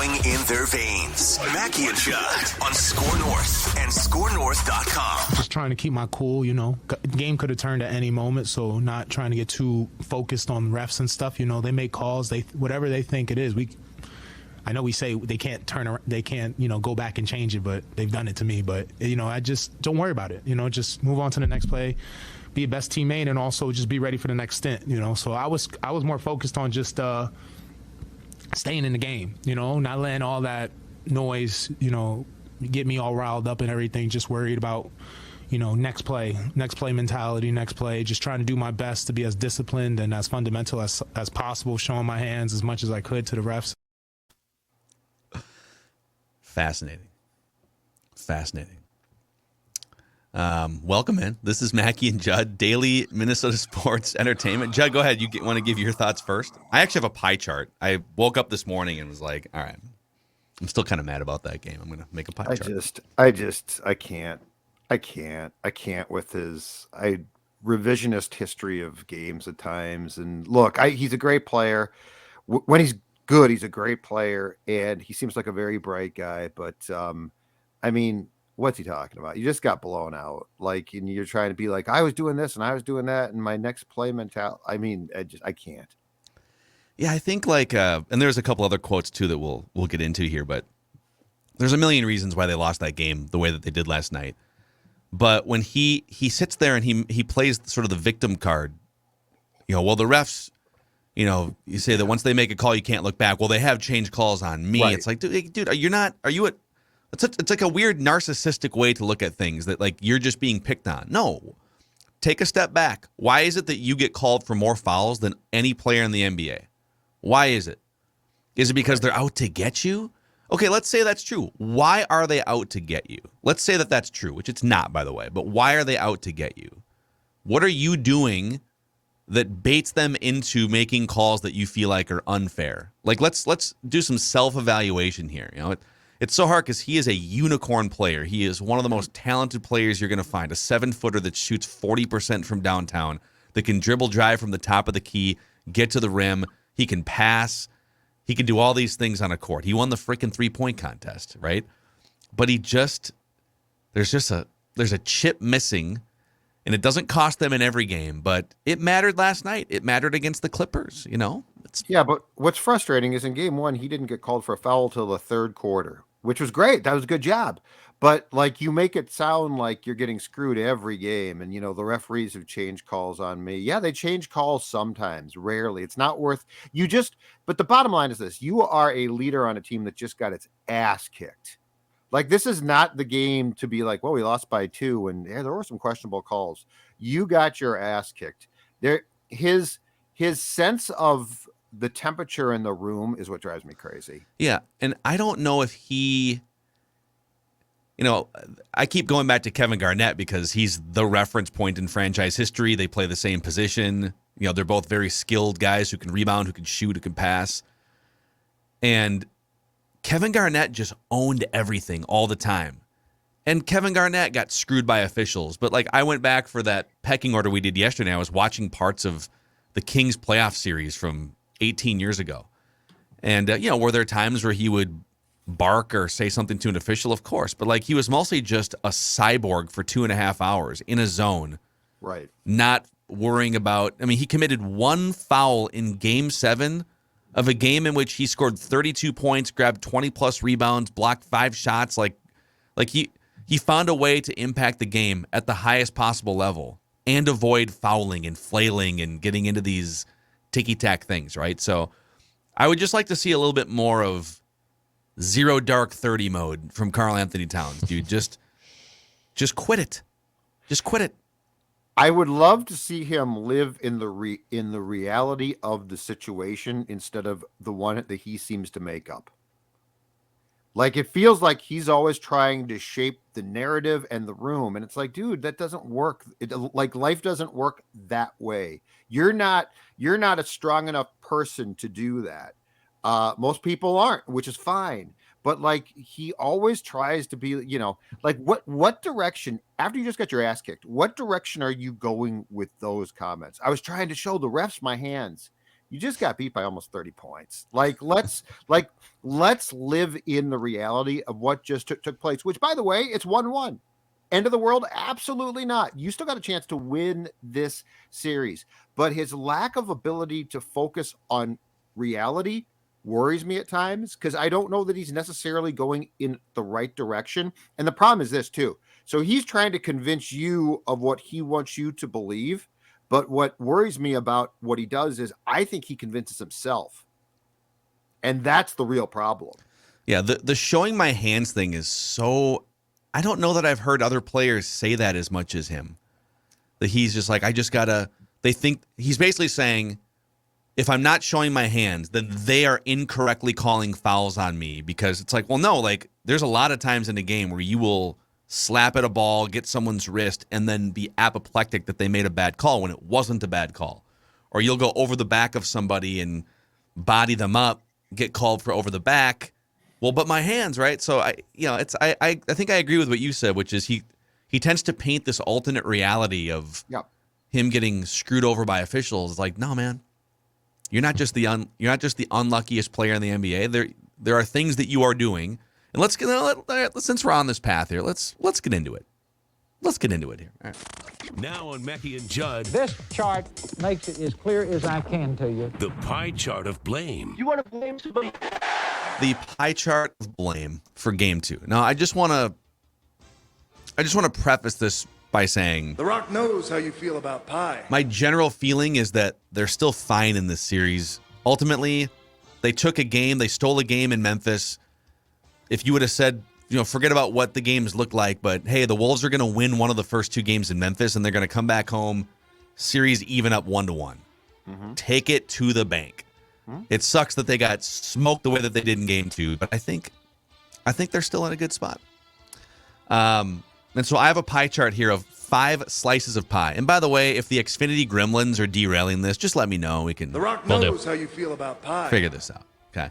flowing in their veins. Mackie and Judd on Score North and ScoreNorth.com. Just trying to keep my cool, Game could have turned at any moment, so not trying to get too focused on refs and stuff. They make calls, whatever they think it is. I know we say they can't go back and change it, but they've done it to me. But I just don't worry about it. Just move on to the next play, be a best teammate, and also just be ready for the next stint. So I was more focused on just staying in the game. Not letting all that noise, get me all riled up and everything. Just worried about next play mentality, next play. Just trying to do my best to be as disciplined and as fundamental as possible, showing my hands as much as I could to the refs. Fascinating. Welcome in. This is Mackie and Judd, daily Minnesota sports entertainment. Judd, go ahead. You want to give your thoughts first? I actually have a pie chart. I woke up this morning and was like, all right, I'm still kind of mad about that game. I'm going to make a pie chart. I can't with his revisionist history of games at times. And look, he's a great player. When he's good, he's a great player, and he seems like a very bright guy. But what's he talking about? You just got blown out. And you're trying to be like, I was doing this and I was doing that, and my next play mentality. I can't. Yeah, I think and there's a couple other quotes too that we'll get into here, but there's a million reasons why they lost that game the way that they did last night. But when he sits there and he plays sort of the victim card, well, the refs, you say that once they make a call, you can't look back. Well, they have changed calls on me. Right. It's like, dude, it's like a weird narcissistic way to look at things that you're just being picked on. No, take a step back. Why is it that you get called for more fouls than any player in the NBA? Why is it? Is it because they're out to get you? Okay, let's say that's true. Why are they out to get you? Let's say that that's true, which it's not, by the way. But why are they out to get you? What are you doing that baits them into making calls that you feel like are unfair? Let's do some self-evaluation here. It's so hard because he is a unicorn player. He is one of the most talented players you're going to find. A 7-footer that shoots 40% from downtown, that can dribble drive from the top of the key, get to the rim. He can pass. He can do all these things on a court. He won the freaking 3-point contest, right? But there's a chip missing, and it doesn't cost them in every game, but it mattered last night. It mattered against the Clippers, Yeah, but what's frustrating is in game one, he didn't get called for a foul till the third quarter, which was great. That was a good job. But you make it sound like you're getting screwed every game. And, the referees have changed calls on me. Yeah, they change calls sometimes, rarely. It's not worth but the bottom line is this: you are a leader on a team that just got its ass kicked. This is not the game to be like, well, we lost by 2 and there were some questionable calls. You got your ass kicked. His sense of the temperature in the room is what drives me crazy. Yeah, and I don't know if he, I keep going back to Kevin Garnett because he's the reference point in franchise history. They play the same position. They're both very skilled guys who can rebound, who can shoot, who can pass. And Kevin Garnett just owned everything all the time. And Kevin Garnett got screwed by officials. But I went back for that pecking order we did yesterday. I was watching parts of the Kings playoff series from 18 years ago. And, were there times where he would bark or say something to an official? Of course. But he was mostly just a cyborg for 2.5 hours in a zone. Right. Not worrying about, he committed one foul in game 7 of a game in which he scored 32 points, grabbed 20 plus rebounds, blocked 5 shots. He found a way to impact the game at the highest possible level and avoid fouling and flailing and getting into these ticky-tack things, right? So I would just like to see a little bit more of zero dark 30 mode from Karl-Anthony Towns, dude. Just quit it. Just quit it. I would love to see him live in the reality of the situation instead of the one that he seems to make up. It feels like he's always trying to shape the narrative and the room. And it's like, dude, that doesn't work. Life doesn't work that way. You're not a strong enough person to do that. Most people aren't, which is fine. But he always tries to be, what direction, after you just got your ass kicked, what direction are you going with those comments? I was trying to show the refs my hands. you just got beat by almost 30 points. Let's live in the reality of what just took place, which, by the way, it's 1-1. End of the world? Absolutely not. You still got a chance to win this series. But his lack of ability to focus on reality worries me at times, because I don't know that he's necessarily going in the right direction. And the problem is this too. So he's trying to convince you of what he wants you to believe. But what worries me about what he does is I think he convinces himself. And that's the real problem. Yeah, the showing my hands thing is so... I don't know that I've heard other players say that as much as him. That he's just like, I just gotta... They think... He's basically saying, if I'm not showing my hands, then they are incorrectly calling fouls on me. Because it's like, well, no, like, there's a lot of times in a game where you will slap at a ball, get someone's wrist, and then be apoplectic that they made a bad call when it wasn't a bad call. Or you'll go over the back of somebody and body them up, get called for over the back. Well, but my hands, right? So I think I agree with what you said, which is he tends to paint this alternate reality of him getting screwed over by officials. It's like, no, man, you're not just the unluckiest player in the NBA. There are things that you are doing, and since we're on this path here, let's get into it. Let's get into it here. All right. Now on Mackey and Judd, this chart makes it as clear as I can to you. The pie chart of blame. You want to blame somebody? The pie chart of blame for Game 2. Now, I just want to preface this by saying The Rock knows how you feel about pie. My general feeling is that they're still fine in this series. Ultimately, they took a game, they stole a game in Memphis. If you would have said, forget about what the games look like, but hey, the Wolves are going to win one of the first 2 games in Memphis, and they're going to come back home, series even up 1-1. Take it to the bank. It sucks that they got smoked the way that they did in Game 2, but I think they're still in a good spot. And so I have a pie chart here of 5 slices of pie. And by the way, if the Xfinity Gremlins are derailing this, just let me know. We can. The Rock knows how you feel about pie. Figure this out. Okay.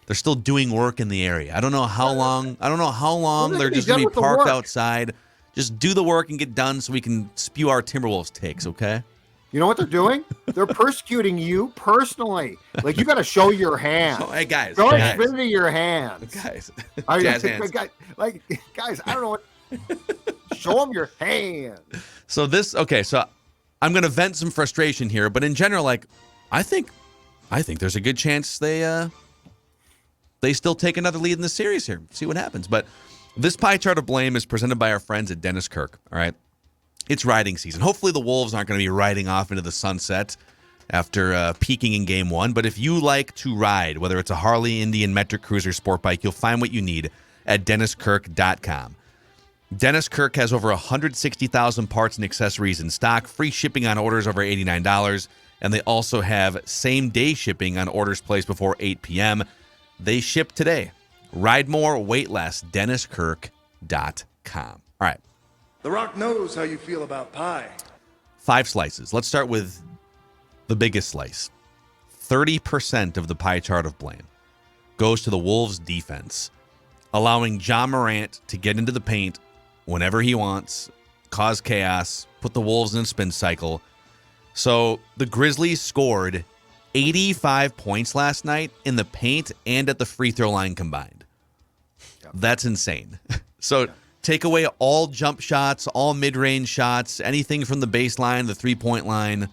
They're still doing work in the area. I don't know how long. They're just going to be parked outside. Just do the work and get done so we can spew our Timberwolves takes. Okay. You know what they're doing? They're persecuting you personally. Like, you got to show your hands. Oh, hey, guys. Don't extend your hands. Guys. Jazz hands. Guys, I don't know what. Show them your hands. So I'm going to vent some frustration here, but in general, I think there's a good chance they still take another lead in the series here. See what happens. But this pie chart of blame is presented by our friends at Dennis Kirk. All right. It's riding season. Hopefully the Wolves aren't going to be riding off into the sunset after peaking in Game 1. But if you like to ride, whether it's a Harley, Indian, Metric Cruiser, Sport Bike, you'll find what you need at DennisKirk.com. Dennis Kirk has over 160,000 parts and accessories in stock, free shipping on orders over $89, and they also have same-day shipping on orders placed before 8 p.m. They ship today. Ride more, wait less. DennisKirk.com. All right. The Rock knows how you feel about pie. 5 slices. Let's start with the biggest slice. 30% of the pie chart of blame goes to the Wolves' defense, allowing Ja Morant to get into the paint whenever he wants, cause chaos, put the Wolves in a spin cycle. So the Grizzlies scored 85 points last night in the paint and at the free throw line combined. That's insane. So take away all jump shots, all mid-range shots, anything from the baseline, the three-point line.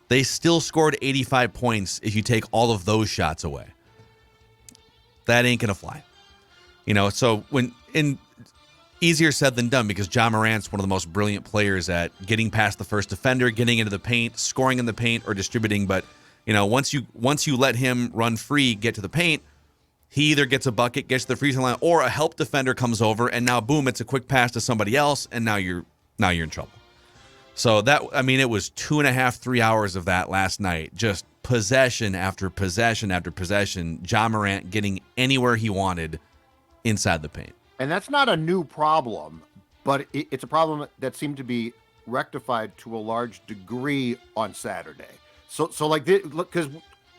They still scored 85 points if you take all of those shots away. That ain't going to fly. So easier said than done, because Ja Morant's one of the most brilliant players at getting past the first defender, getting into the paint, scoring in the paint, or distributing. But, once you let him run free, get to the paint, he either gets a bucket, gets to the free throw line, or a help defender comes over, and now boom, it's a quick pass to somebody else, and now you're in trouble. So it was 2.5, 3 hours of that last night, just possession after possession after possession. Ja Morant getting anywhere he wanted inside the paint. And that's not a new problem, but it's a problem that seemed to be rectified to a large degree on Saturday. So because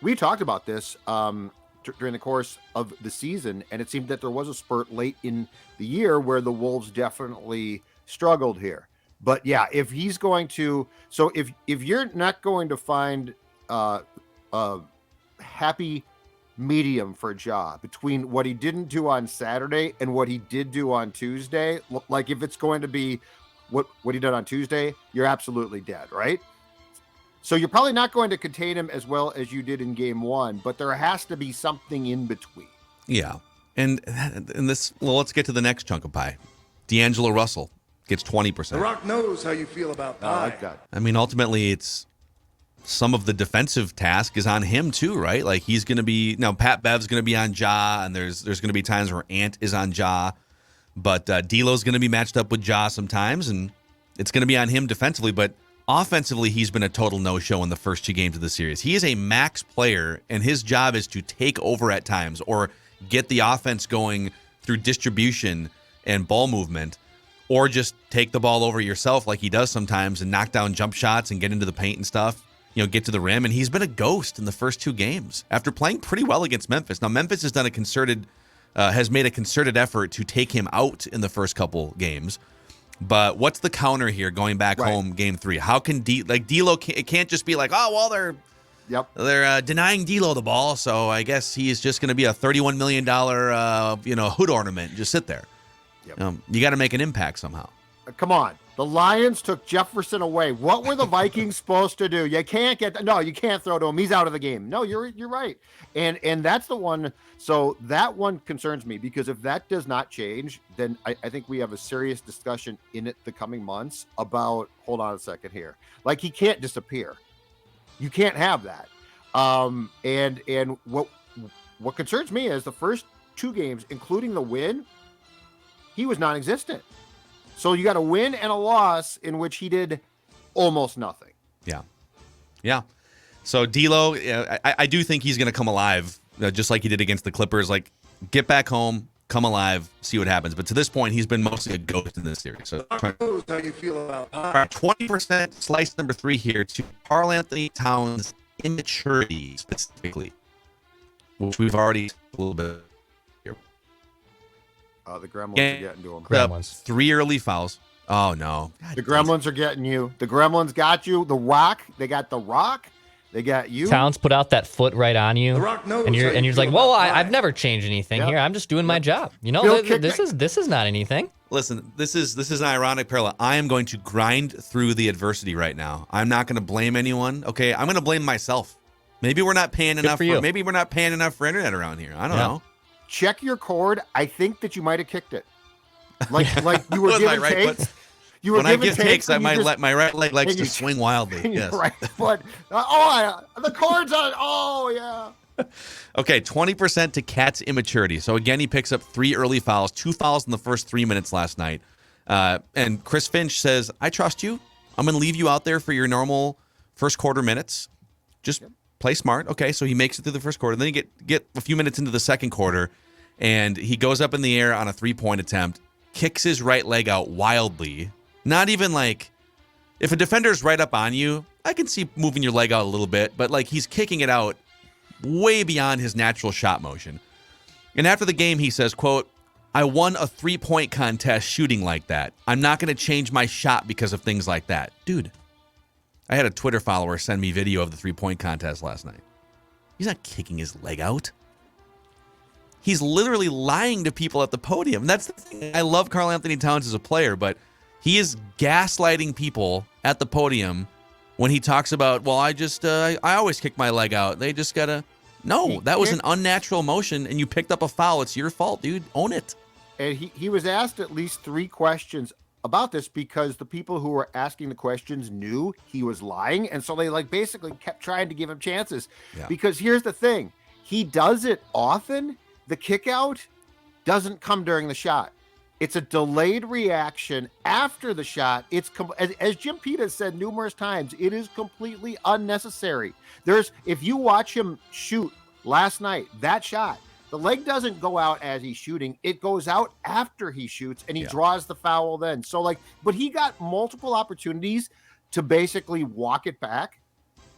we talked about this during the course of the season, and it seemed that there was a spurt late in the year where the Wolves definitely struggled here. But yeah, if he's going to, so if you're not going to find a happy medium for Ja between what he didn't do on Saturday and what he did do on Tuesday. Like if it's going to be what he did on Tuesday, you're absolutely dead, right? So you're probably not going to contain him as well as you did in game one, but there has to be something in between. Yeah. And this, well, let's get to the next chunk of pie. D'Angelo Russell gets 20%. The Rock knows how you feel about pie. I like that. I mean, ultimately, it's some of the defensive task is on him too, right? Like he's going to be, now Pat Bev's going to be on Ja, and there's going to be times where Ant is on Ja, but D'Lo's going to be matched up with Ja sometimes, and it's going to be on him defensively, but offensively, he's been a total no-show in the first 2 games of the series. He is a max player, and his job is to take over at times or get the offense going through distribution and ball movement, or just take the ball over yourself like he does sometimes and knock down jump shots and get into the paint and stuff, you know, get to the rim. And he's been a ghost in the first 2 games after playing pretty well against Memphis. Now, Memphis has done has made a concerted effort to take him out in the first couple games. But what's the counter here going back home game 3? How can D'Lo, it can't just be like, oh, well, they're denying D'Lo the ball, so I guess he's just going to be a $31 million hood ornament and just sit there. Yep. You got to make an impact somehow. Come on. The Lions took Jefferson away. What were the Vikings supposed to do? You can't you can't throw to him. He's out of the game. No, you're right. And that's the one. So that one concerns me, because if that does not change, then I think we have a serious discussion in the coming months about, hold on a second here. Like, he can't disappear. You can't have that. And what concerns me is the first 2 games, including the win, he was non-existent. So you got a win and a loss in which he did almost nothing. Yeah. So D'Lo, I do think he's going to come alive, just like he did against the Clippers. Like, get back home, come alive, see what happens. But to this point, he's been mostly a ghost in this series. So Knows how you feel about pie. all right, 20% slice number 3 here to Karl-Anthony Towns' immaturity specifically, which we've already a little bit here. The Gremlins are getting to him. Gremlins. 3 early fouls. Oh, no. God, the Gremlins are getting you. The Gremlins got you. The Rock, they got The Rock. They got you. Towns put out that foot right on you. The Rock knows and you're how you just feel like, whoa, about pie. I've never changed anything Yep. here. I'm just doing my job. You know, Bill this is not anything. Listen, this is an ironic parallel. I am going to grind through the adversity right now. I'm not going to blame anyone. Okay, I'm going to blame myself. Maybe we're not paying enough. Maybe we're not paying enough for internet around here. I don't know. Check your cord. I think that you might have kicked it. Like you were With my giving right takes. foot. You were When I giving give takes, I and you might just- let my right leg likes and to you- swing wildly. and your Yes. right foot. The cord's on. Oh yeah. Okay, 20% to Cat's immaturity. So again, he picks up 3 early fouls, 2 fouls in the first 3 minutes last night. And Chris Finch says, I trust you. I'm going to leave you out there for your normal first quarter minutes. Just play smart. Okay, so he makes it through the first quarter. Then you get a few minutes into the second quarter, and he goes up in the air on a 3-point attempt, kicks his right leg out wildly. Not even like, if a defender's right up on you, I can see moving your leg out a little bit, but like he's kicking it out way beyond his natural shot motion. And after the game, he says, quote, I won a 3-point contest shooting like that. I'm not going to change my shot because of things like that. Dude, I had a Twitter follower send me video of the 3-point contest last night. He's not kicking his leg out. He's literally lying to people at the podium. That's the thing. I love Karl-Anthony Towns as a player, but he is gaslighting people at the podium when he talks about, well, I always kick my leg out. They just got to... No, that was an unnatural motion, and you picked up a foul. It's your fault, dude. Own it. And he was asked at least 3 questions about this, because the people who were asking the questions knew he was lying. And so they basically kept trying to give him chances. Yeah. Because here's the thing. He does it often. The kick out doesn't come during the shot. It's a delayed reaction after the shot. It's as Jim Pete has said numerous times, it is completely unnecessary. If you watch him shoot last night, that shot, the leg doesn't go out as he's shooting. It goes out after he shoots, and he draws the foul then. So but he got multiple opportunities to basically walk it back.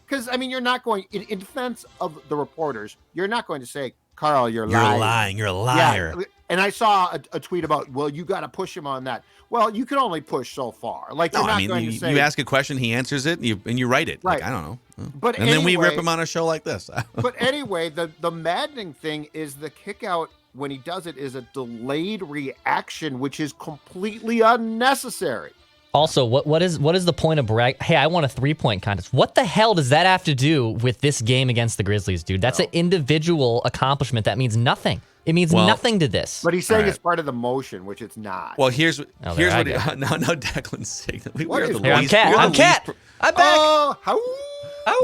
Because, I mean, you're not going, in defense of the reporters, you're not going to say, Karl, you're lying. You're a liar. Yeah. And I saw a tweet about, well, you got to push him on that. Well, you can only push so far. Like, you're not going to say. You ask a question, he answers it, and you write it. Right. Like, I don't know. But and then we rip him on a show like this. But anyway, the maddening thing is the kick out when he does it is a delayed reaction, which is completely unnecessary. Also, what is the point of brag? Hey, I won a 3-point contest. What the hell does that have to do with this game against the Grizzlies, dude? That's an individual accomplishment. That means nothing. It means nothing to this. But he's saying it's part of the motion, which it's not. Well, here's what now Declan's saying. I'm Cat. I'm back.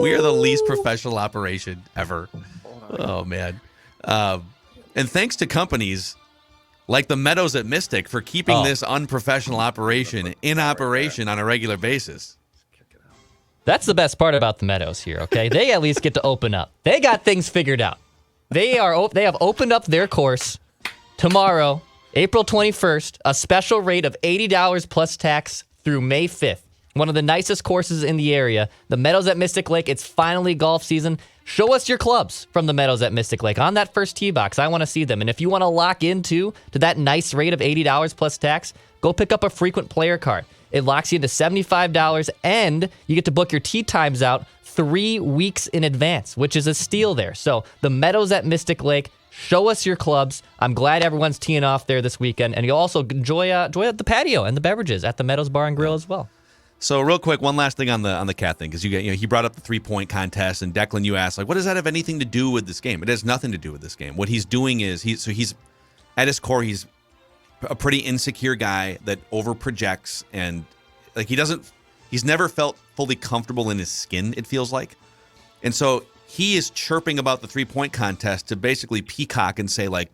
We are the least professional operation ever. Oh man. And thanks to companies like the Meadows at Mystic for keeping this unprofessional operation in operation on a regular basis. That's the best part about the Meadows here, okay? They at least get to open up. They got things figured out. They have opened up their course tomorrow, April 21st, a special rate of $80 plus tax through May 5th. One of the nicest courses in the area, the Meadows at Mystic Lake. It's finally golf season. Show us your clubs from the Meadows at Mystic Lake on that first tee box. I want to see them. And if you want to lock into that nice rate of $80 plus tax, go pick up a frequent player card. It locks you into $75, and you get to book your tee times out 3 weeks in advance, which is a steal there. So the Meadows at Mystic Lake. Show us your clubs. I'm glad everyone's teeing off there this weekend, and you'll also enjoy the patio and the beverages at the Meadows Bar and Grill as well. So real quick, one last thing on the Cat thing, because he brought up the 3-point contest, and Declan, you asked, like, what does that have anything to do with this game? It has nothing to do with this game. What he's doing is he's at his core, he's a pretty insecure guy that over projects, and like he's never felt fully comfortable in his skin, it feels like. And so he is chirping about the 3-point contest to basically peacock and say, like,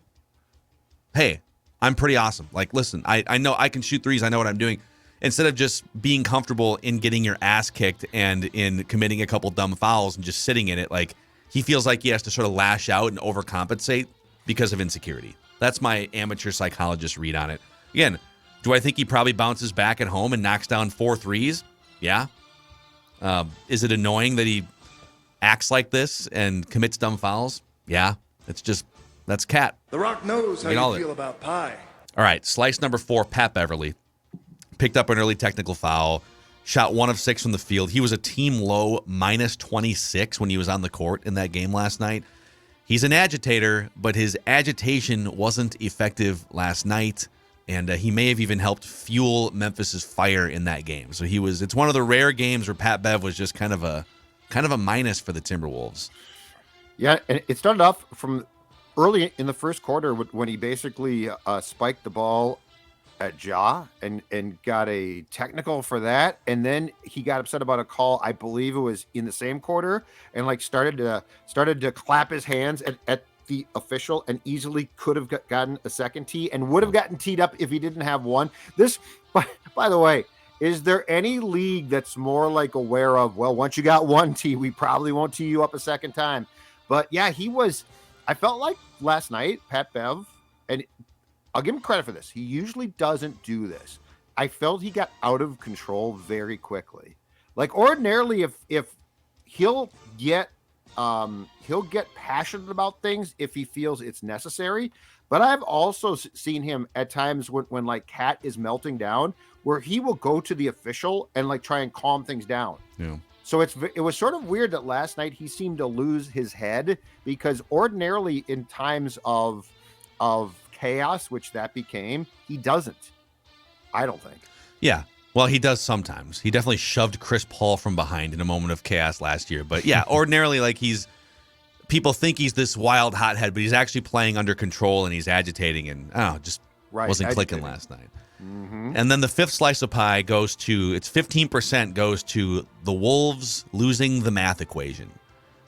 hey, I'm pretty awesome. Like, listen, I know I can shoot threes. I know what I'm doing. Instead of just being comfortable in getting your ass kicked and in committing a couple dumb fouls and just sitting in it, like, he feels like he has to sort of lash out and overcompensate because of insecurity. That's my amateur psychologist read on it. Again, do I think he probably bounces back at home and knocks down 4 threes? Yeah. Is it annoying that he acts like this and commits dumb fouls? Yeah. That's Cat. The Rock knows how you feel about pie. All right, slice number 4, Pat Beverley. Picked up an early technical foul, shot 1 of 6 from the field. He was a team low -26 when he was on the court in that game last night. He's an agitator, but his agitation wasn't effective last night, and he may have even helped fuel Memphis's fire in that game. So it's one of the rare games where Pat Bev was just kind of a minus for the Timberwolves. Yeah, and it started off from early in the first quarter when he basically spiked the ball at Ja and got a technical for that, and then he got upset about a call, I believe it was in the same quarter, and like started to clap his hands at the official, and easily could have gotten a second tee and would have gotten teed up if he didn't have one. This, by the way, is there any league that's more like aware of, well, once you got one tee, we probably won't tee you up a second time? But yeah, I felt like last night, Pat Bev, and I'll give him credit for this, he usually doesn't do this. I felt he got out of control very quickly. Like, ordinarily, if he'll get passionate about things if he feels it's necessary. But I've also seen him at times when like Cat is melting down, where he will go to the official and like try and calm things down. Yeah. So it was sort of weird that last night he seemed to lose his head, because ordinarily in times of chaos, which that became, he doesn't. I don't think. Yeah. Well, he does sometimes. He definitely shoved Chris Paul from behind in a moment of chaos last year. But yeah, ordinarily, like, people think he's this wild hothead, but he's actually playing under control and he's agitating, and wasn't clicking last night. Mm-hmm. And then the 5th slice of pie goes to 15% goes to the Wolves losing the math equation.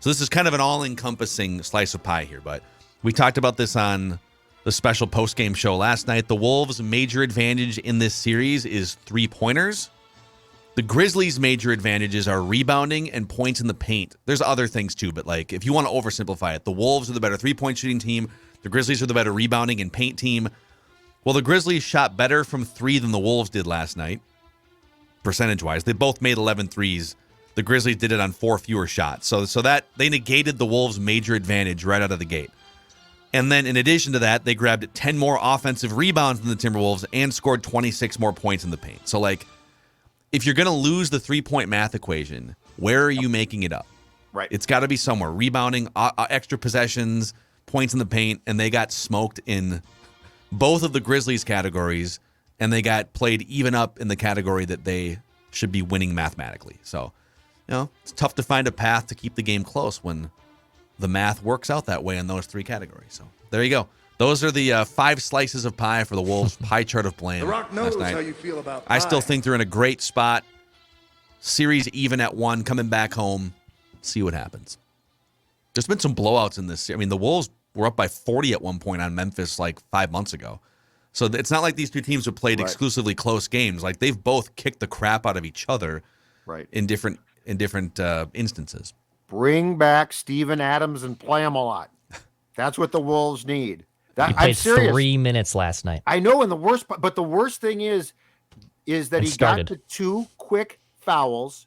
So this is kind of an all-encompassing slice of pie here, but we talked about this on the special post-game show last night. The Wolves' major advantage in this series is 3-pointers. The Grizzlies' major advantages are rebounding and points in the paint. There's other things too, but like, if you want to oversimplify it, the Wolves are the better 3-point shooting team. The Grizzlies are the better rebounding and paint team. Well, the Grizzlies shot better from 3 than the Wolves did last night, percentage-wise. They both made 11 threes. The Grizzlies did it on 4 fewer shots. So that they negated the Wolves' major advantage right out of the gate. And then in addition to that, they grabbed 10 more offensive rebounds than the Timberwolves and scored 26 more points in the paint. So, like, if you're going to lose the three-point math equation, where are you making it up? Right. It's got to be somewhere. Rebounding, extra possessions, points in the paint, and they got smoked in both of the Grizzlies categories, and they got played even up in the category that they should be winning mathematically. So, it's tough to find a path to keep the game close when the math works out that way in those three categories. So there you go. Those are the 5 slices of pie for the Wolves. Pie chart of blame. The Rock knows last night. how you feel about pie. I still think they're in a great spot. Series even at 1, coming back home. See what happens. There's been some blowouts in this. I mean, the Wolves were up by 40 at one point on Memphis like 5 months ago. So it's not like these two teams have played exclusively close games. Like, they've both kicked the crap out of each other in different instances. Bring back Steven Adams and play him a lot. That's what the Wolves need. He played 3 minutes last night. I know, and the worst thing is that he got the 2 quick fouls.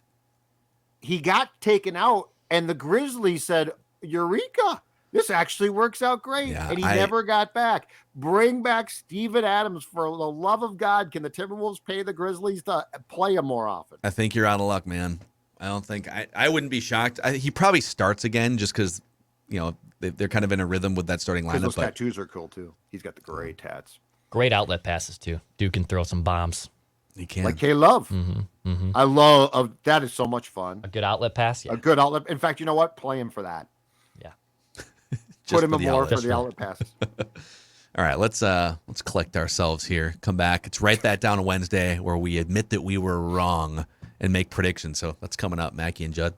He got taken out, and the Grizzlies said, "Eureka! This actually works out great." Yeah, and he never got back. Bring back Steven Adams, for the love of God. Can the Timberwolves pay the Grizzlies to play him more often? I think you're out of luck, man. I don't think I wouldn't be shocked. He probably starts again just because, they're kind of in a rhythm with that starting lineup. Those tattoos are cool too. He's got the great tats. Great outlet passes too. Dude can throw some bombs. He can. Like K-Love. I love that. Is so much fun. A good outlet pass. Yeah. A good outlet. In fact, you know what? Play him for that. Yeah. Put him in more for the outlet passes. All right, let's collect ourselves here. Come back. It's Write That Down Wednesday, where we admit that we were wrong and make predictions. So that's coming up, Mackie and Judd.